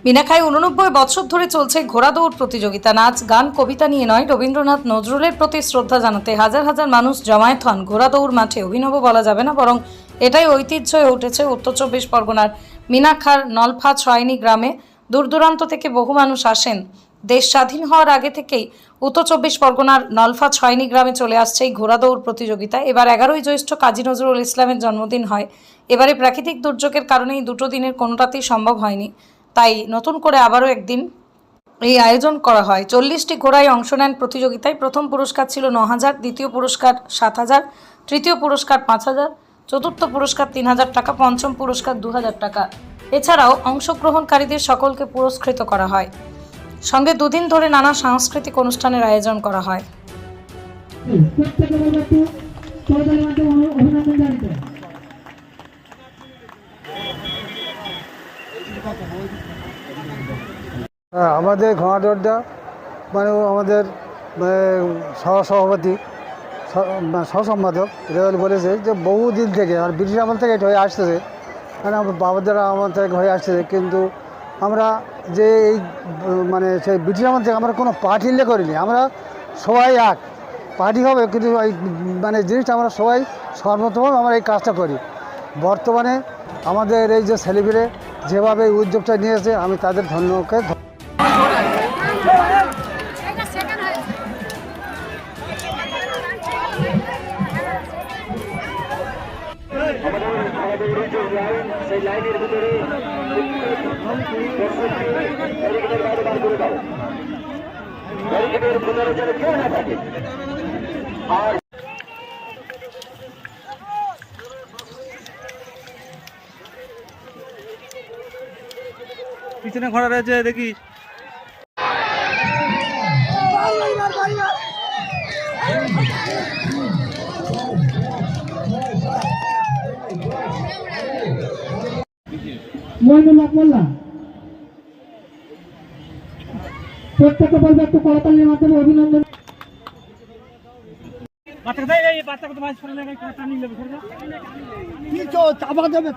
মিনাখায় 89 বছর ধরে চলছে ঘোড়া দৌড় প্রতিযোগিতা। নাচ গান কবিতা নিয়ে নয়, রবীন্দ্রনাথ নজরুলের প্রতি শ্রদ্ধা জানাতে হাজার হাজার মানুষ জমায়েত হন ঘোড়া দৌড় মাঠে। অভিনব বলা যাবে না, বরং এটাই ঐতিহ্য হয়ে উঠেছে উত্তর চব্বিশ পরগনার মিনাখার নলফা ছয়নি গ্রামে। দূর দূরান্ত থেকে বহু মানুষ আসেন। দেশ স্বাধীন হওয়ার আগে থেকেই উত্তর চব্বিশ পরগনার নলফা ছয়নি গ্রামে চলে আসছে এই ঘোড়া দৌড় প্রতিযোগিতা। এবার 11ই জ্যৈষ্ঠ কাজী নজরুল ইসলামের জন্মদিন হয়। এবারে প্রাকৃতিক দুর্যোগের কারণে এই দুটো দিনের কোনোটাতেই সম্ভব হয়নি, তাই নতুন করে আবারও একদিন এই আয়োজন করা হয়। 40টি ঘোড়ায় অংশ নেন প্রতিযোগিতায়। প্রথম পুরস্কার ছিল 9,000, দ্বিতীয় পুরস্কার 7,000, তৃতীয় পুরস্কার 5,000, চতুর্থ পুরস্কার 3,000 টাকা, পঞ্চম পুরস্কার 2,000 টাকা। এছাড়াও অংশগ্রহণকারীদের সকলকে পুরস্কৃত করা হয়। সঙ্গে দুদিন ধরে নানা সাংস্কৃতিক অনুষ্ঠানের আয়োজন করা হয়। আমাদের ঘোড়া দৌড়টা মানে আমাদের সহসভাপতি সহসম্পাদক রেল বলেছে যে বহুদিন থেকে আর ব্রিটিশ আমল থেকে এটা হয়ে আসতেছে, মানে আমার বাবাদারা আমল থেকে হয়ে আসতেছে। কিন্তু আমরা যে এই মানে সেই ব্রিটিশ আমল থেকে আমরা কোনো পার্টিলে করিনি, আমরা সবাই এক পার্টি হবে, কিন্তু এই মানে জিনিসটা আমরা সবাই সর্বতভাবে আমরা এই কাজটা করি। বর্তমানে আমাদের এই যে সেলিব্রেট যেভাবে এই উদ্যোগটা নিয়েছে, আমি তাদের ধন্যবাদ। সেই লাইনের ভিতরে যেন কেউ না থাকে। আর পিছনে ঘোড়া রয়েছে দেখি। প্রত্যেককে বলবে একটু করতালির মাধ্যমে অভিনন্দন। চাপা দেবে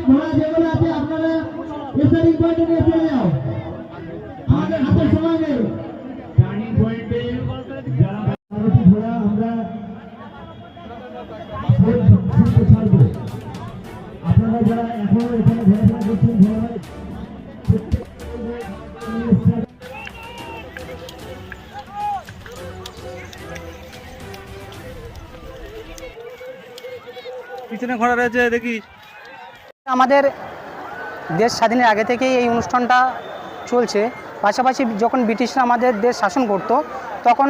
ঘোড়া যেগুলো আছে আপনারা স্টার্টিং পয়েন্টে নিয়ে চলে যাও, আমাদের হাতে সময় নেই। টার্নিং পয়েন্টে যারা ঘোড়া আমরা ছাড়বো, আপনারা যারা এখনো এখানে ঘোরাফেরা করছেন ঘোড়া পিছনে ঘোড়া রয়েছে দেখি। আমাদের দেশ স্বাধীনের আগে থেকেই এই অনুষ্ঠানটা চলছে। পাশাপাশি যখন ব্রিটিশরা আমাদের দেশ শাসন করত, তখন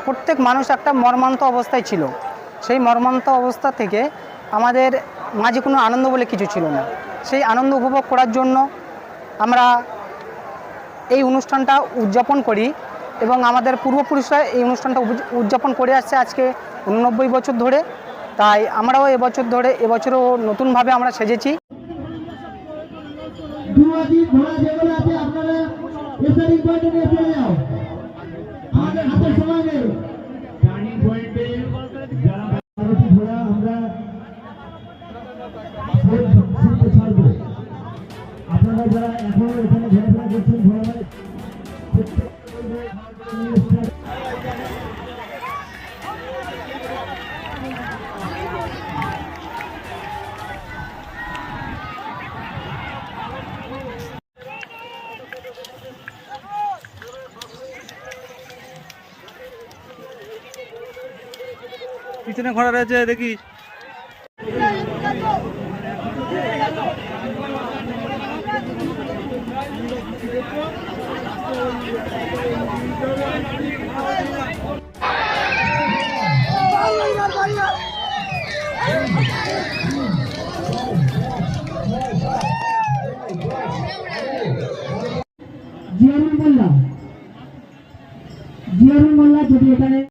প্রত্যেক মানুষ একটা মর্মান্ত অবস্থায় ছিল। সেই মর্মান্ত অবস্থা থেকে আমাদের মাঝে কোনো আনন্দ বলে কিছু ছিল না। সেই আনন্দ উপভোগ করার জন্য আমরা এই অনুষ্ঠানটা উদযাপন করি এবং আমাদের পূর্বপুরুষরা এই অনুষ্ঠানটা উদযাপন করে আসছে আজকে 89 বছর ধরে। তাই আমরাও এবছরও নতুনভাবে আমরা সেজেছি। ঘোড়া যেগুলো আছে আপনারা স্টার্টিং পয়েন্টে নিয়ে চলে যাও, আমাদের হাতে সময় নেই। টার্নিং পয়েন্টে যারা ঘোড়া আমরা ছাড়বো, আপনারা যারা এখনো এখানে ঘোরাফেরা করছেন ঘোড়া পিছনে ঘোড়া রয়েছে দেখি। জিয়ারুল মোল্লা যদি এখানে